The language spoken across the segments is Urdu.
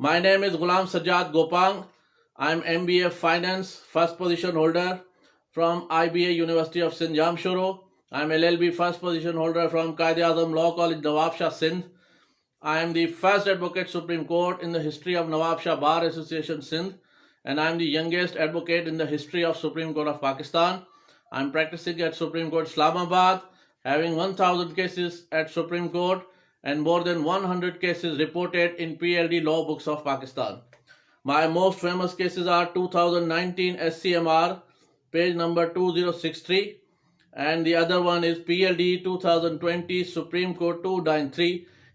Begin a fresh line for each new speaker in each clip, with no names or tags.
My name is Ghulam Sajjad Gopang. I am MBA Finance first position holder from IBA University of Sindh Jamshoro. I am LLB first position holder from Quaid-e-Azam Law College, Nawab Shah, Sindh. I am the first advocate Supreme Court in the history of Nawab Shah Bar Association Sindh, and I am the youngest advocate in the history of Supreme Court of Pakistan. I am practicing at Supreme Court Islamabad, having 1000 cases at Supreme Court and more than 100 cases reported in PLD law books of Pakistan. My most famous cases are 2019 SCMR, page number 2063, and the other one is PLD 2020 Supreme Court 293.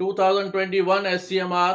2021 SCMR,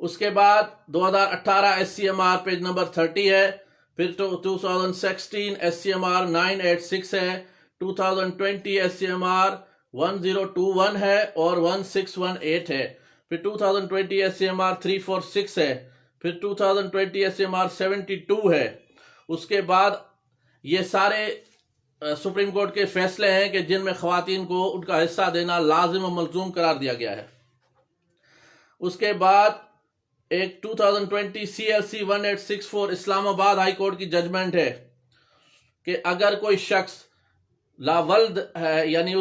اس کے بعد 2018 SCMR پیج نمبر 30 ہے، پھر 2016 SCMR 986 ہے، 2020 SCMR 1021 ہے اور 1618 ہے، پھر 2020 SCMR 346 ہے، پھر 2020 SCMR 72 ہے۔ اس کے بعد یہ سارے سپریم کورٹ کے فیصلے ہیں کہ جن میں خواتین کو ان کا حصہ دینا لازم و ملزوم قرار دیا گیا ہے۔ اس کے بعد ایک 2020 CLC 1864 اسلام آباد ہائی کورٹ کی ججمنٹ ہے کہ اگر کوئی شخص لا ولد ہے، یعنی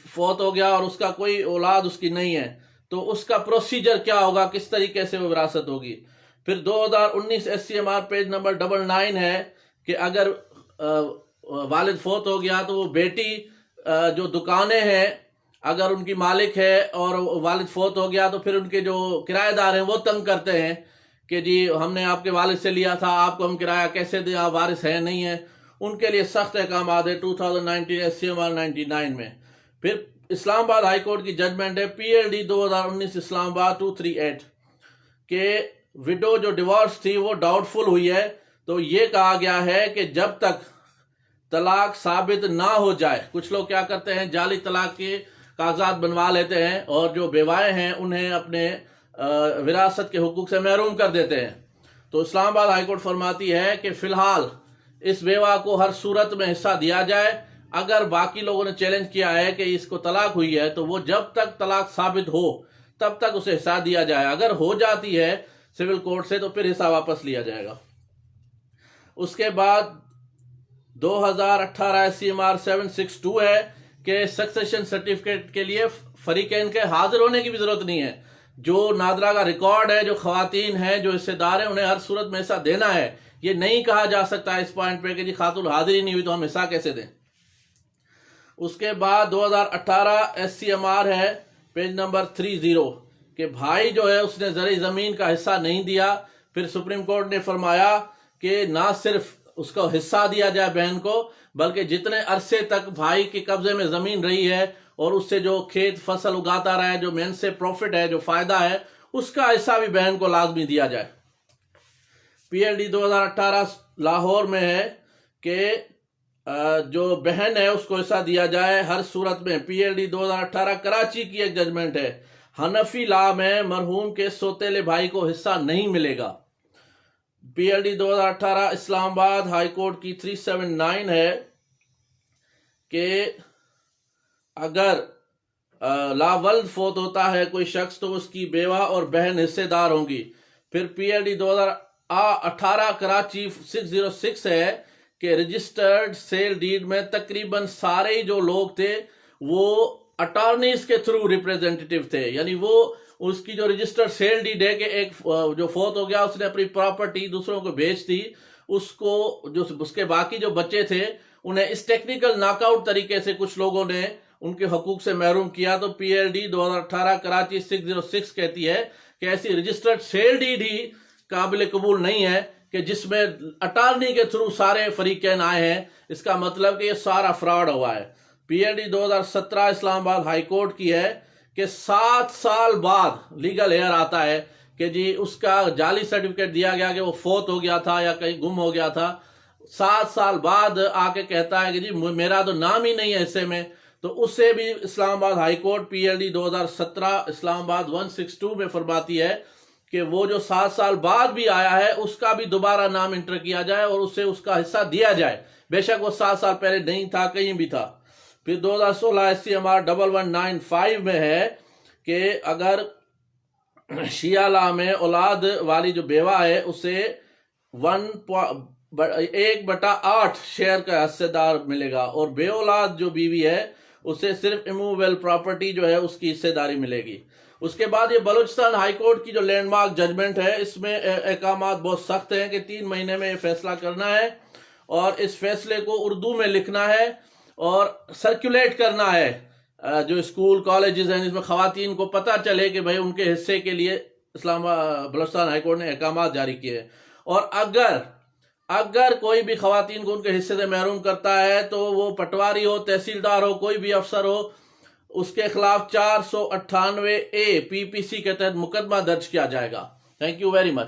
فوت ہو گیا اور اس کا کوئی اولاد اس کی نہیں ہے، تو اس کا پروسیجر کیا ہوگا، کس طریقے سے وہ وراثت ہوگی۔ پھر 2019 SCMR پیج نمبر 99 ہے کہ اگر والد فوت ہو گیا تو وہ بیٹی جو دکانیں ہیں اگر ان کی مالک ہے اور والد فوت ہو گیا تو پھر ان کے جو کرایہ دار ہیں وہ تنگ کرتے ہیں کہ جی ہم نے آپ کے والد سے لیا تھا، آپ کو ہم کرایہ کیسے دیں، آپ وارث ہیں نہیں ہیں۔ ان کے لیے سخت احکامات ہے 2019 SCMR 99 میں۔ پھر اسلام آباد ہائی کورٹ کی ججمنٹ ہے PLD 2019 اسلام آباد 238 کہ وڈو جو ڈیورس تھی وہ ڈاؤٹ فل ہوئی ہے، تو یہ کہا گیا ہے کہ جب تک طلاق ثابت نہ ہو جائے، کچھ لوگ کیا کرتے ہیں جعلی طلاق کے کاغذات بنوا لیتے ہیں اور جو بیوائیں ہیں انہیں اپنے وراثت کے حقوق سے محروم کر دیتے ہیں۔ تو اسلام آباد ہائی کورٹ فرماتی ہے کہ فی الحال اس بیوہ کو ہر صورت میں حصہ دیا جائے۔ اگر باقی لوگوں نے چیلنج کیا ہے کہ اس کو طلاق ہوئی ہے تو وہ جب تک طلاق ثابت ہو تب تک اسے حصہ دیا جائے، اگر ہو جاتی ہے سول کورٹ سے تو پھر حصہ واپس لیا جائے گا۔ اس کے بعد 2018 SCMR 762 ہے کہ سکسیشن سرٹیفکیٹ کے لیے فریقین کے حاضر ہونے کی بھی ضرورت نہیں ہے۔ جو نادرا کا ریکارڈ ہے، جو خواتین ہیں، جو حصے دار ہیں، انہیں ہر صورت میں حصہ دینا ہے۔ یہ نہیں کہا جا سکتا اس پوائنٹ پہ کہ جی خاتون حاضر ہی نہیں ہوئی تو ہم حصہ کیسے دیں۔ اس کے بعد 2018 SCMR ہے پیج نمبر 30 کہ بھائی جو ہے اس نے زرعی زمین کا حصہ نہیں دیا۔ پھر سپریم کورٹ نے فرمایا کہ نہ صرف اس کو حصہ دیا جائے بہن کو، بلکہ جتنے عرصے تک بھائی کے قبضے میں زمین رہی ہے اور اس سے جو کھیت فصل اگاتا رہا ہے، جو مین سے پروفٹ ہے، جو فائدہ ہے، اس کا حصہ بھی بہن کو لازمی دیا جائے۔ PLD 2018 لاہور میں ہے کہ جو بہن ہے اس کو حصہ دیا جائے ہر صورت میں۔ PLD 2018 کراچی کی ایک ججمنٹ ہے، حنفی لا میں مرحوم کے سوتیلے بھائی کو حصہ نہیں ملے گا۔ PLD 2018 اسلام آباد ہائی کورٹ کی 379 ہے کہ اگر لا ولد فوت ہوتا ہے کوئی شخص تو اس کی بیوہ اور بہن حصے دار ہوں گی۔ پھر PLD 2018 کراچی 606 ہے کہ رجسٹرڈ سیل ڈیڈ میں تقریباً سارے جو لوگ تھے وہ اٹارنیز کے تھرو ریپریزنٹیٹیو تھے، یعنی وہ اس کی جو رجسٹرڈ سیل ڈیڈ ہے کہ ایک جو فوت ہو گیا اس نے اپنی پراپرٹی دوسروں کو بیچ دی، اس کو جو اس کے باقی جو بچے تھے انہیں اس ٹیکنیکل ناک آؤٹ طریقے سے کچھ لوگوں نے ان کے حقوق سے محروم کیا۔ تو PLD 2018 کراچی 606 کہتی ہے کہ ایسی رجسٹرڈ سیل ڈیڈ ہی قابل قبول نہیں ہے کہ جس میں اٹارنی کے تھرو سارے فریقین آئے ہیں، اس کا مطلب کہ یہ سارا فراڈ ہوا ہے۔ PLD 2017 اسلام آباد ہائی کورٹ کی ہے کہ 7 سال بعد لیگل ایئر آتا ہے کہ جی اس کا جعلی سرٹیفکیٹ دیا گیا کہ وہ فوت ہو گیا تھا یا کہیں گم ہو گیا تھا، 7 سال بعد آ کے کہتا ہے کہ جی میرا تو نام ہی نہیں ہے حصے میں، تو اس سے بھی اسلام آباد ہائی کورٹ PLD 2017 اسلام آباد 162 میں فرماتی ہے کہ وہ جو 7 سال بعد بھی آیا ہے اس کا بھی دوبارہ نام انٹر کیا جائے اور اسے اس کا حصہ دیا جائے، بے شک وہ 7 سال پہلے نہیں تھا، کہیں بھی تھا۔ پھر 2016 SCMR 1195 میں ہے کہ اگر شیعہ لا میں اولاد والی جو بیوہ ہے اسے 1/8 شیئر کا حصہ دار ملے گا، اور بے اولاد جو بیوی ہے اسے صرف اموویبل پراپرٹی جو ہے اس کی حصہ داری ملے گی۔ اس کے بعد یہ بلوچستان ہائی کورٹ کی جو لینڈ مارک ججمنٹ ہے اس میں احکامات بہت سخت ہیں کہ 3 مہینے میں یہ فیصلہ کرنا ہے اور اس فیصلے کو اردو میں لکھنا ہے اور سرکولیٹ کرنا ہے جو اسکول کالجز ہیں جس میں خواتین کو پتہ چلے کہ بھئی ان کے حصے کے لیے بلوچستان ہائی کورٹ نے احکامات جاری کیے ہیں۔ اور اگر کوئی بھی خواتین کو ان کے حصے سے محروم کرتا ہے تو وہ پٹواری ہو، تحصیلدار ہو، کوئی بھی افسر ہو، اس کے خلاف 498A PPC کے تحت مقدمہ درج کیا جائے گا۔ Thank you very much.